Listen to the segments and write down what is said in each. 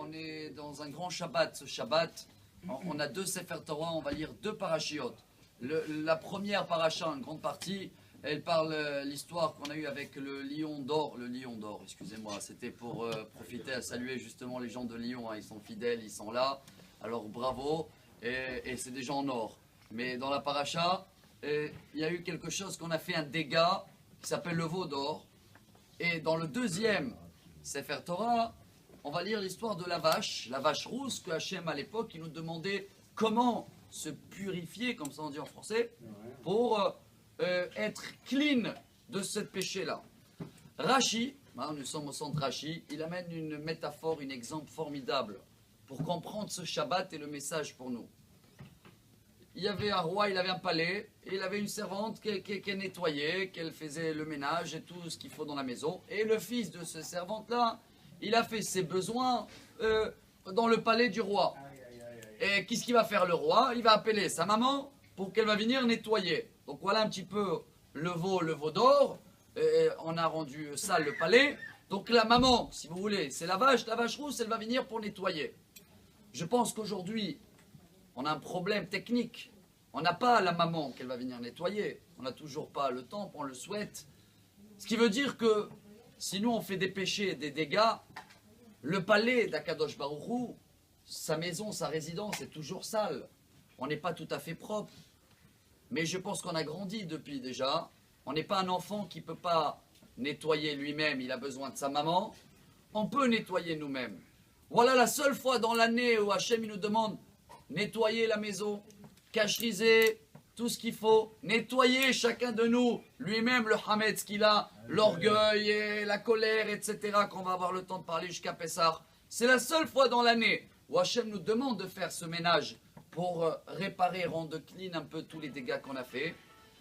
on est dans un grand Shabbat. Ce Shabbat, on a deux Sefer Torah, on va lire deux parashiot. La première paracha, une grande partie, elle parle l'histoire qu'on a eue avec le lion d'or. Le lion d'or, excusez-moi, c'était pour profiter à saluer justement les gens de Lyon. Hein, ils sont fidèles, ils sont là. Alors bravo, et c'est des gens en or. Mais dans la paracha, il y a eu quelque chose qu'on a fait un dégât qui s'appelle le veau d'or. Et dans le deuxième Sefer Torah, on va lire l'histoire de la vache rousse que Hachem à l'époque, il nous demandait comment se purifier, comme ça on dit en français, pour être clean de ce péché-là. Rashi, nous sommes au centre Rashi, il amène une métaphore, un exemple formidable pour comprendre ce Shabbat et le message pour nous. Il y avait un roi, il avait un palais, et il avait une servante qui nettoyait, qu'elle faisait le ménage et tout ce qu'il faut dans la maison. Et le fils de cette servante-là, il a fait ses besoins dans le palais du roi. Et qu'est-ce qu'il va faire le roi? Il va appeler sa maman pour qu'elle va venir nettoyer. Donc voilà un petit peu le veau d'or. On a rendu sale le palais. Donc la maman, si vous voulez, c'est la vache rousse, elle va venir pour nettoyer. Je pense qu'aujourd'hui, on a un problème technique. On n'a pas la maman qu'elle va venir nettoyer. On n'a toujours pas le temps, on le souhaite. Ce qui veut dire que si nous on fait des péchés et des dégâts, le palais d'Akadosh Baruch Hu, sa maison, sa résidence est toujours sale. On n'est pas tout à fait propre. Mais je pense qu'on a grandi depuis déjà. On n'est pas un enfant qui ne peut pas nettoyer lui-même, il a besoin de sa maman. On peut nettoyer nous-mêmes. Voilà la seule fois dans l'année où Hachem il nous demande nettoyer la maison, cacheriser tout ce qu'il faut, nettoyer chacun de nous, lui-même le hametz qu'il a, l'orgueil et la colère, etc., qu'on va avoir le temps de parler jusqu'à Pessah. C'est la seule fois dans l'année où Hachem nous demande de faire ce ménage pour réparer, rendre clean un peu tous les dégâts qu'on a fait.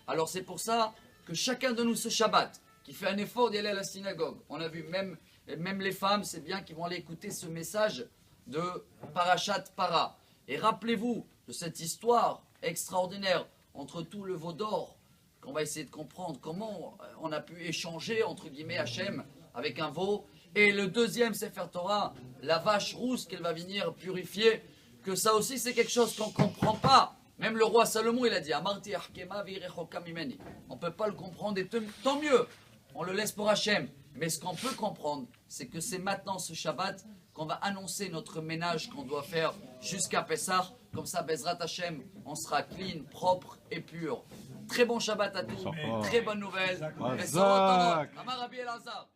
Alors c'est pour ça que chacun de nous ce Shabbat, qui fait un effort d'y aller à la synagogue, on a vu même les femmes, c'est bien qu'ils vont aller écouter ce message de Parashat Para. Et rappelez-vous de cette histoire extraordinaire entre tout le veau d'or, qu'on va essayer de comprendre comment on a pu échanger, entre guillemets, Hachem, avec un veau. Et le deuxième Sefer Torah, la vache rousse qu'elle va venir purifier, que ça aussi c'est quelque chose qu'on ne comprend pas. Même le roi Salomon, il a dit, Amarti Achkema virechoka mimeni. On ne peut pas le comprendre et tant mieux, on le laisse pour Hachem. Mais ce qu'on peut comprendre, c'est que c'est maintenant ce Shabbat qu'on va annoncer notre ménage qu'on doit faire jusqu'à Pessah. Comme ça, Bezrat Hachem, on sera clean, propre et pur. Très bon Shabbat à tous, très bonne nouvelle. Amar Rabbi Elazar.